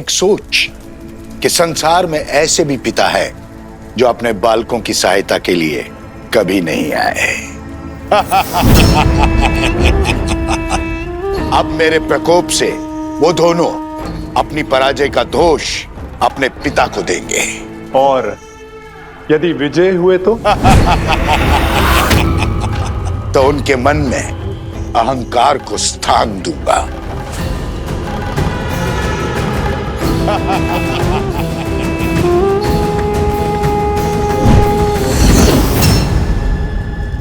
एक सोच कि संसार में ऐसे भी पिता है जो अपने बालकों की सहायता के लिए कभी नहीं आए। अब मेरे प्रकोप से वो दोनों अपनी पराजय का दोष अपने पिता को देंगे। और यदि विजय हुए तो उनके मन में अहंकार को स्थान दूंगा।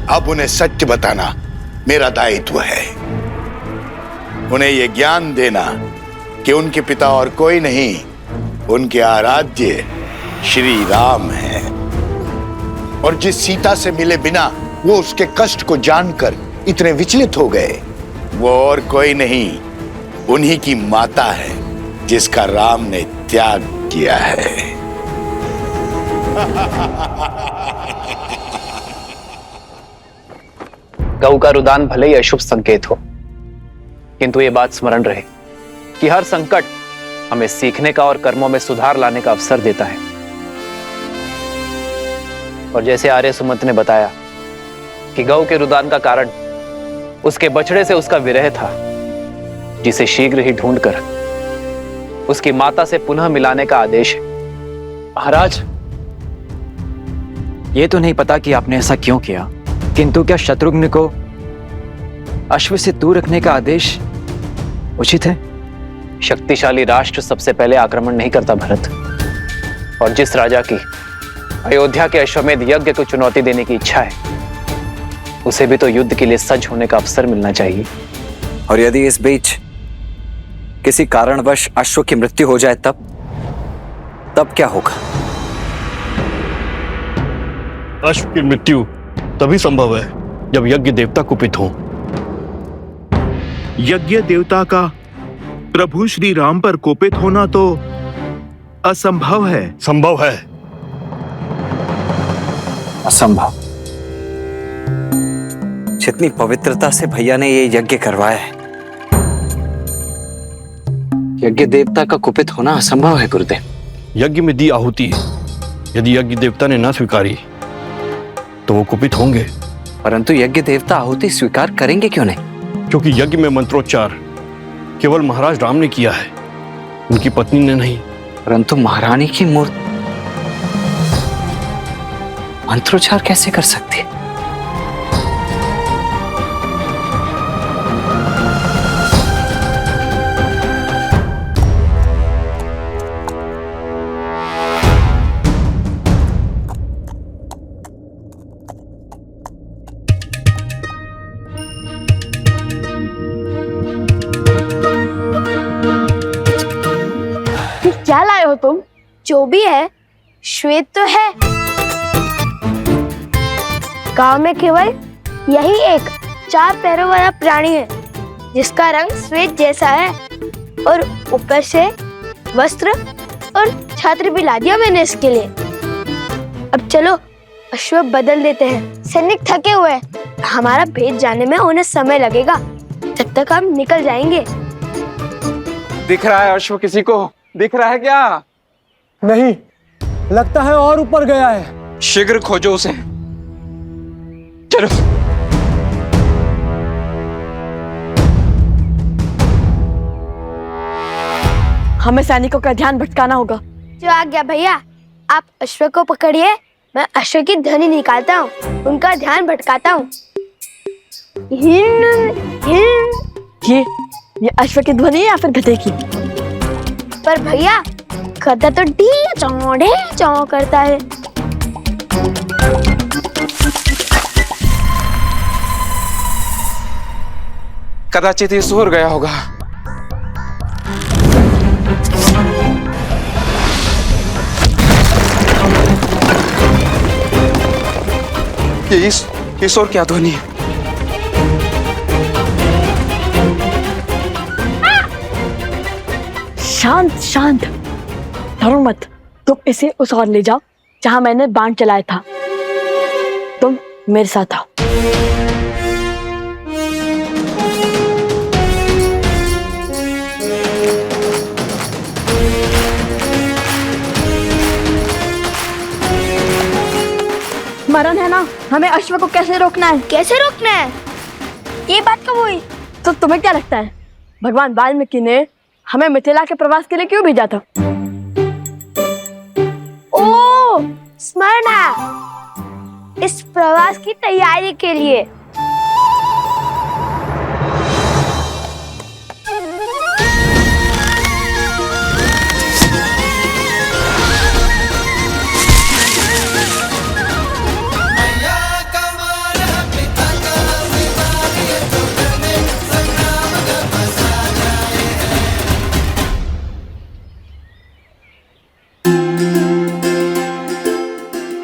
अब उन्हें सत्य बताना मेरा दायित्व है। उन्हें यह ज्ञान देना कि उनके पिता और कोई नहीं, उनके आराध्य श्री राम हैं। और जिस सीता से मिले बिना वो उसके कष्ट को जानकर इतने विचलित हो गए, वो और कोई नहीं, उन्हीं की माता है जिसका राम ने त्याग किया है। गऊ का रुदान भले ही अशुभ संकेत हो, किंतु ये बात स्मरण रहे कि हर संकट हमें सीखने का और कर्मों में सुधार लाने का अवसर देता है। और जैसे आर्य सुमंत ने बताया कि गऊ के रुदान का कारण उसके बछड़े से उसका विरह था, जिसे शीघ्र ही ढूंढकर उसकी माता से पुनः मिलाने का आदेश है। महाराज, ये तो नहीं पता कि आपने ऐसा क्यों किया, किंतु क्या शत्रुघ्न को अश्व से दूर रखने का आदेश उचित है? शक्तिशाली राष्ट्र सबसे पहले आक्रमण नहीं करता भरत, और जिस राजा की अयोध्या के अश्वमेध यज्ञ को चुनौती देने की इच्छा है, उसे भी तो युद्ध के लिए सज्ज होने का अवसर मिलना चाहिए। और यदि इस बीच किसी कारणवश अश्व की मृत्यु हो जाए तब क्या होगा? अश्व की मृत्यु तभी संभव है जब यज्ञ देवता कुपित हो। यज्ञ देवता का प्रभु श्री राम पर कोपित होना तो असंभव है। संभव है। असंभव? जितनी पवित्रता से भैया ने ये यज्ञ करवाया है, यज्ञ देवता का कुपित होना असंभव है गुरुदेव। यज्ञ में दी आहुति यदि यज्ञ देवता ने ना स्वीकारी तो वो कुपित होंगे। परंतु यज्ञ देवता आहुति स्वीकार करेंगे क्यों नहीं? क्योंकि यज्ञ में मंत्रोच्चार केवल महाराज राम ने किया है, उनकी पत्नी ने नहीं। परंतु महारानी की मूर्ति मंत्रोच्चार कैसे कर सकती है? क्या लाए हो तुम? जो भी है श्वेत तो है। गांव में केवल यही एक 4 पैरों वाला प्राणी है जिसका रंग श्वेत जैसा है, और ऊपर से वस्त्र और छात्र भी ला दिया मैंने इसके लिए। अब चलो अश्व बदल देते हैं। सैनिक थके हुए हैं, हमारा भेद जाने में उन्हें समय लगेगा, तब तक हम निकल जाएंगे। दिख रहा है अश्व किसी को? दिख रहा है क्या? नहीं, लगता है और ऊपर गया है। शीघ्र खोजो उसे। चलो। हमें सैनिकों का ध्यान भटकाना होगा। जो आ गया भैया, आप अश्व को पकड़िए, मैं अश्व की ध्वनि निकालता हूँ, उनका ध्यान भटकाता हूँ। ये अश्व की ध्वनि है या फिर गधे की? पर भैया गधा तो ढी चौ करता है। कदाचित ये सूर गया होगा। ये शोर क्या ध्वनि है? शांत शांत, डरो मत। तुम इसे उस ओर ले जाओ जहां मैंने बाण चलाया था। तुम मेरे साथ आओ। स्मरण है ना हमें अश्व को कैसे रोकना है? कैसे रोकना है? ये बात कब हुई? तो तुम्हें क्या लगता है भगवान वाल्मीकि ने हमें मिथिला के प्रवास के लिए क्यों भेजा था? ओ, स्मरण है, इस प्रवास की तैयारी के लिए।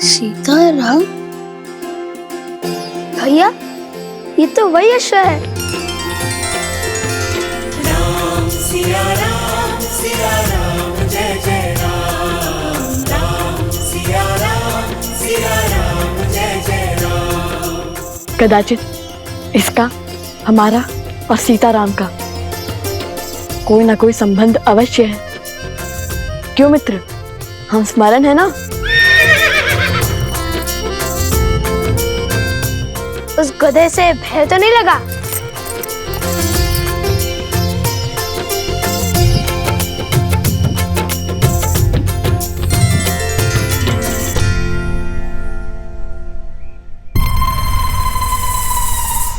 सीताराम? भैया, ये तो वही अश्व है। राम सिया राम जय जय राम। राम सिया राम जय जय राम। कदाचित इसका हमारा और सीताराम का कोई ना कोई संबंध अवश्य है। क्यों मित्र, हम स्मरण है ना? उस गधे से भय तो नहीं लगा?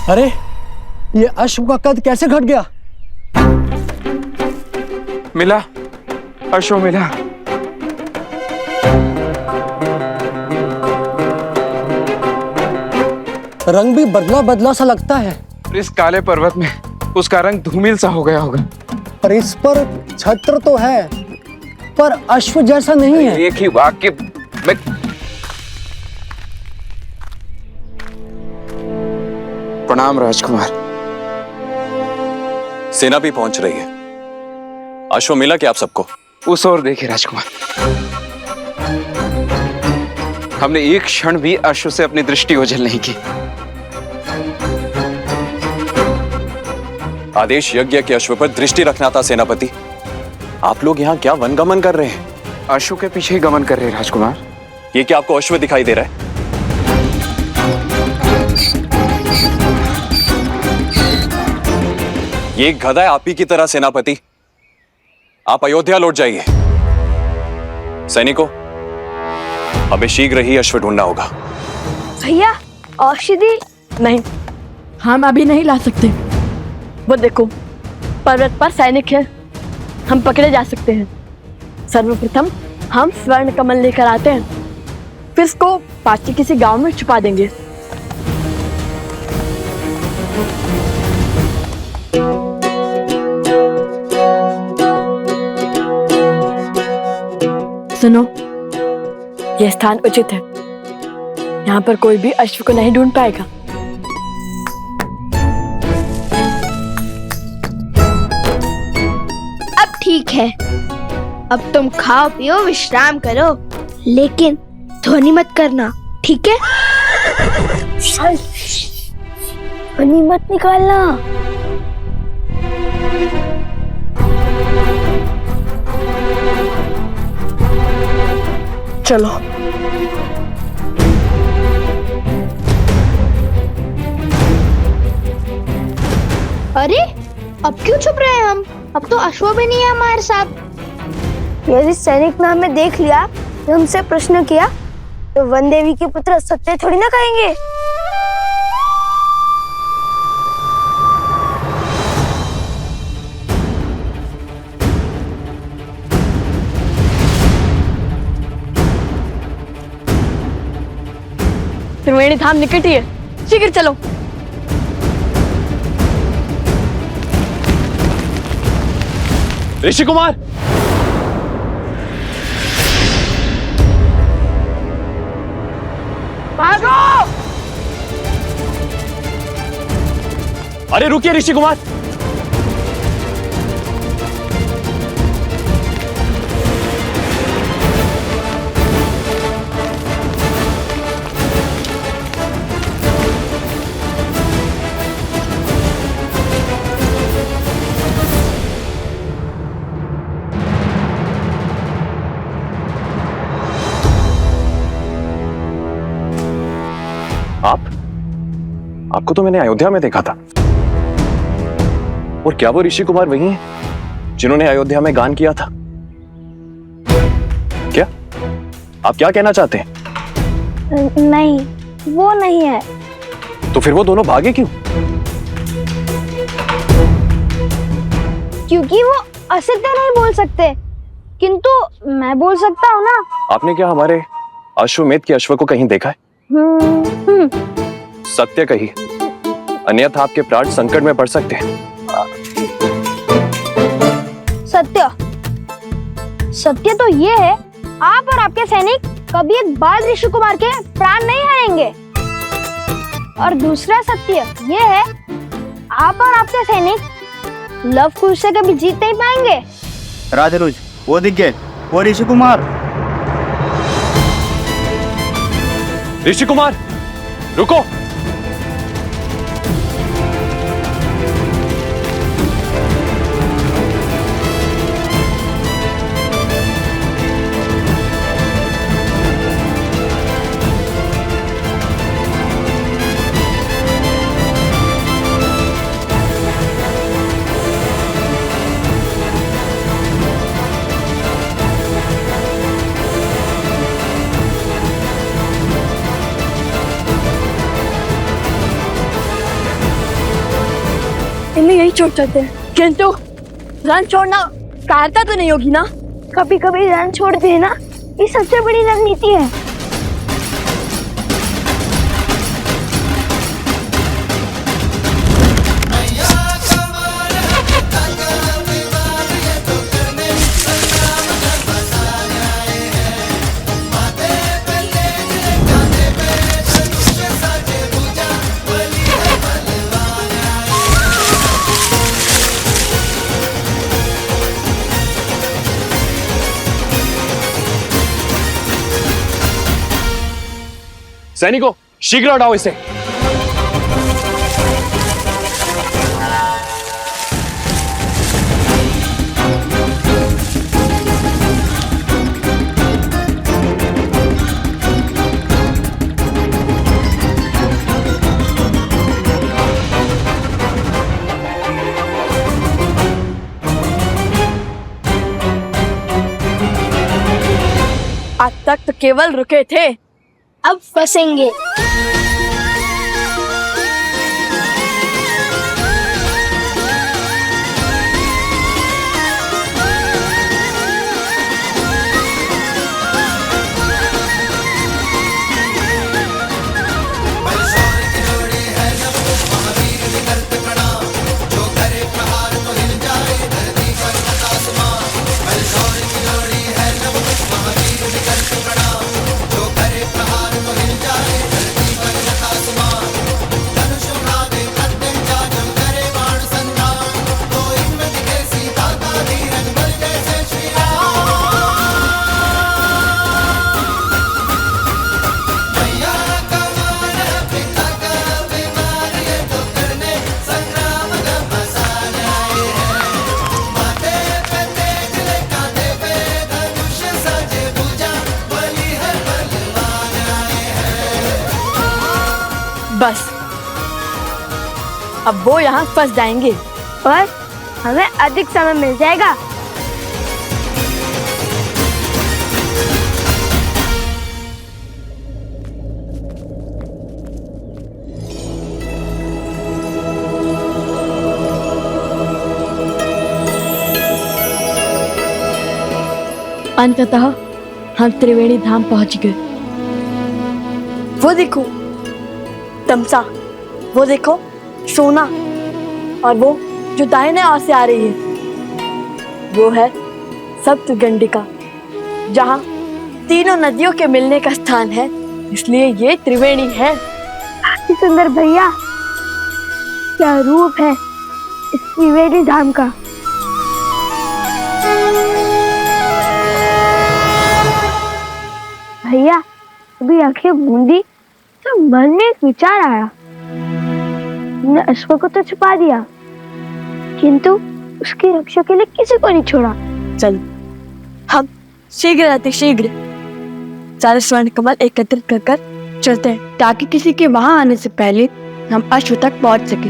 अरे ये अश्व का कद कैसे घट गया? मिला, अश्व मिला। रंग भी बदला बदला सा लगता है। इस काले पर्वत में उसका रंग धूमिल सा हो गया होगा। पर इस पर छत्र तो है, पर अश्व जैसा नहीं है। एक ही वाक्य में प्रणाम राजकुमार। सेना भी पहुंच रही है। अश्व मिला क्या आप सबको? उस ओर देखिए राजकुमार, हमने एक क्षण भी अश्व से अपनी दृष्टि ओझल नहीं की। आदेश यज्ञ के अश्व पर दृष्टि रखना था सेनापति। आप लोग यहाँ क्या वनगमन कर रहे हैं? अश्व के पीछे ही गमन कर रहे हैं राजकुमार। ये क्या आपको अश्व दिखाई दे रहा है? ये एक गधा है आप ही की तरह सेनापति। आप अयोध्या लौट जाइए। सैनिकों, हमें शीघ्र ही अश्व ढूंढना होगा। भैया, औषधि? नहीं, हम अभी नहीं ला सकते। वो देखो, पर्वत पर सैनिक है, हम पकड़े जा सकते हैं। सर्वप्रथम हम स्वर्ण कमल लेकर आते हैं, फिर इसको पास के किसी गांव में छुपा देंगे। सुनो, यह स्थान उचित है। यहाँ पर कोई भी अश्व को नहीं ढूंढ पाएगा। अब ठीक है, अब तुम खाओ पियो विश्राम करो, लेकिन ध्वनि मत करना, ठीक है? ध्वनि मत निकालना। चलो। अरे, अब क्यों छुप रहे हैं हम? अब तो अश्व भी नहीं है हमारे साथ। यदि सैनिक ने हमें देख लिया, तो हमसे प्रश्न किया, तो वन देवी के पुत्र सत्य थोड़ी ना कहेंगे। त्रिवेणी धाम निकट ही है, शीघ्र चलो। ऋषि कुमार, भागो! अरे रुकिए ऋषि कुमार। आपको तो मैंने अयोध्या में देखा था। और क्या वो ऋषि कुमार वही हैं जिन्होंने अयोध्या में गान किया था? क्या आप क्या कहना चाहते हैं? नहीं, वो नहीं है। तो फिर वो दोनों भागे क्यों? क्योंकि वो असत्य नहीं बोल सकते, किंतु मैं बोल सकता हूँ ना। आपने क्या हमारे अश्वमेध के अश्व को कहीं देखा है? सत्य कही, अन्यथा आपके प्राण संकट में पड़ सकते हैं। सत्य सत्य तो ये है, आप और आपके सैनिक कभी एक बाल ऋषि कुमार के प्राण नहीं हारेंगे। और दूसरा सत्य ये है, आप और आपके सैनिक लव कुश से कभी जीत नहीं पाएंगे। राजरुज, वो दिख गए, वो ऋषि कुमार। ऋषि कुमार रुको। इन्हें यही छोड़ सकते हैं, किंतु रन छोड़ना कारता तो नहीं होगी ना? कभी कभी रन छोड़ देना ये सबसे बड़ी रणनीति है। सैनिकों, शीघ्र हटाओ इसे। आज तक तो केवल रुके थे, अब फंसेंगे। बस अब वो यहाँ फंस जाएंगे और हमें अधिक समय मिल जाएगा। अंततः हम त्रिवेणी धाम पहुंच गए। वो देखो तमसा, वो देखो सोना, और वो जो दाहिने ओर से आ रही है वो है सप्तगंडिका, जहाँ तीनों नदियों के मिलने का स्थान है, इसलिए ये त्रिवेणी है। अति सुंदर भैया, क्या रूप है इस त्रिवेणी धाम का। भैया अभी आंखें मूंदी तो मन में एक विचार आया। हमने अश्व को तो छुपा दिया, किंतु उसकी रक्षा के लिए किसी को नहीं छोड़ा। चल हम शीघ्र अतिशीघ्र सारे स्वर्ण कमल एकत्रित कर चलते हैं, ताकि किसी के वहां आने से पहले हम अश्व तक पहुंच सके।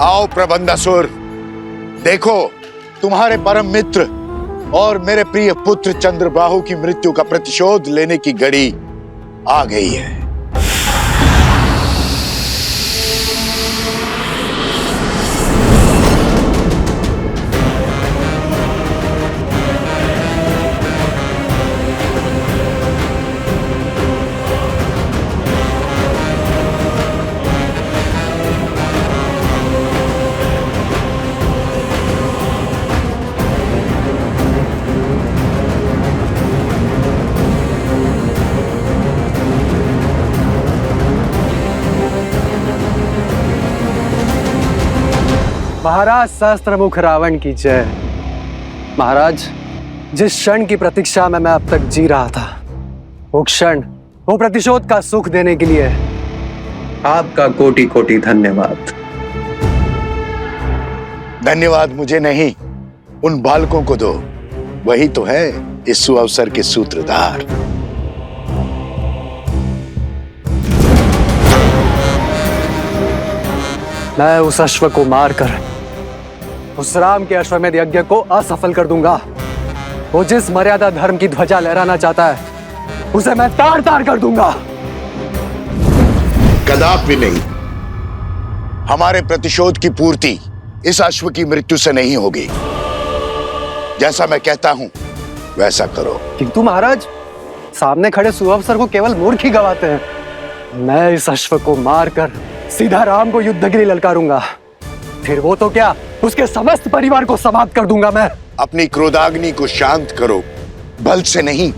आओ प्रबंधासुर, देखो तुम्हारे परम मित्र और मेरे प्रिय पुत्र चंद्रबाहु की मृत्यु का प्रतिशोध लेने की घड़ी आ गई है। महाराज सहस्त्रमुख रावण की जय। महाराज, जिस क्षण की प्रतीक्षा में मैं अब तक जी रहा था, वो क्षण, वो प्रतिशोध का सुख देने के लिए आपका कोटि कोटि धन्यवाद। धन्यवाद मुझे नहीं, उन बालकों को दो, वही तो है इस सुअवसर के सूत्रधार। मैं उस अश्व को मारकर उस राम के अश्वमेध यज्ञ को असफल कर दूंगा। वो जिस मर्यादा धर्म की ध्वजा लहराना चाहता है, उसे मैं तार तार कर दूंगा। कदापि नहीं। हमारे प्रतिशोध की पूर्ति इस अश्व की मृत्यु से नहीं होगी। जैसा मैं कहता हूं वैसा करो। किंतु महाराज, सामने खड़े सुअवसर को केवल मूर्ख ही गवाते हैं। मैं इस अश्व को मारकर सीधा राम को युद्ध के लिए ललकारूंगा। फिर वो तो क्या, उसके समस्त परिवार को समाप्त कर दूंगा मैं। अपनी क्रोधाग्नि को शांत करो, बल से नहीं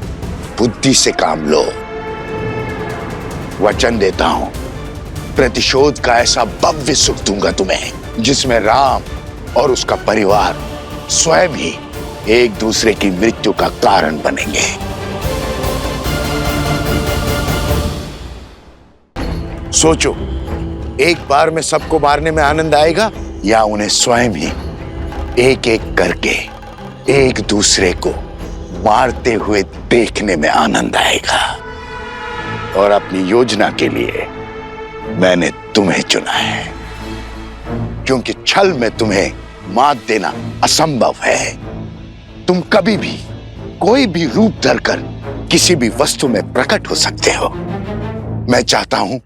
बुद्धि से काम लो। वचन देता हूं, प्रतिशोध का ऐसा भव्य सुख दूंगा तुम्हें, जिसमें राम और उसका परिवार स्वयं ही एक दूसरे की मृत्यु का कारण बनेंगे। सोचो, एक बार में सबको मारने में आनंद आएगा या उन्हें स्वयं ही एक एक करके एक दूसरे को मारते हुए देखने में आनंद आएगा। और अपनी योजना के लिए मैंने तुम्हें चुना है, क्योंकि छल में तुम्हें मात देना असंभव है। तुम कभी भी कोई भी रूप धरकर किसी भी वस्तु में प्रकट हो सकते हो। मैं चाहता हूं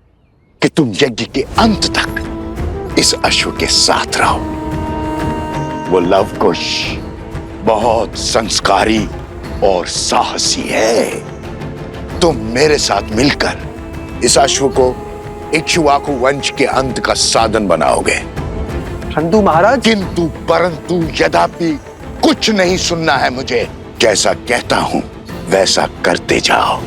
कि तुम यज्ञ के अंत तक इस अश्व के साथ रहो। वो लवकुश बहुत संस्कारी और साहसी है। तुम मेरे साथ मिलकर इस अश्व को इक्ष्वाकु वंश के अंत का साधन बनाओगे। परंतु महाराज, किंतु परंतु यद्यपि कुछ नहीं सुनना है मुझे। जैसा कहता हूं वैसा करते जाओ।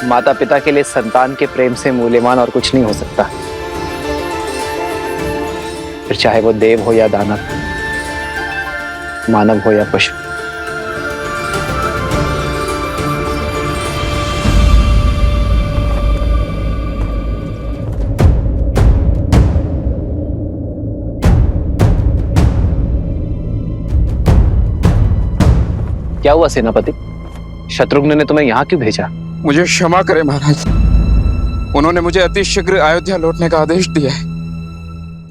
माता पिता के लिए संतान के प्रेम से मूल्यवान और कुछ नहीं हो सकता, फिर चाहे वो देव हो या दानव, मानव हो या पशु। क्या हुआ सेनापति? शत्रुघ्न ने तुम्हें यहां क्यों भेजा? मुझे क्षमा करें महाराज, उन्होंने मुझे अति शीघ्र अयोध्या लौटने का आदेश दिया है,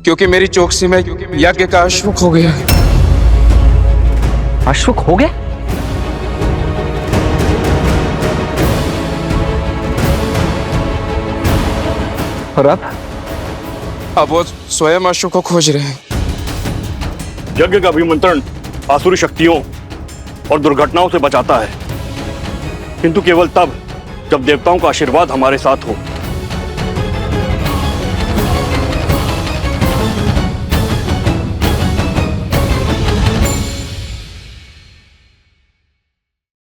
क्योंकि मेरी चौकसी में यज्ञ का अश्वक हो गया है। अश्वक हो गया? और अब वो स्वयं अश्व को खोज रहे हैं। यज्ञ का अभिमंत्रण आसुरी शक्तियों और दुर्घटनाओं से बचाता है, किंतु केवल तब जब देवताओं का आशीर्वाद हमारे साथ हो।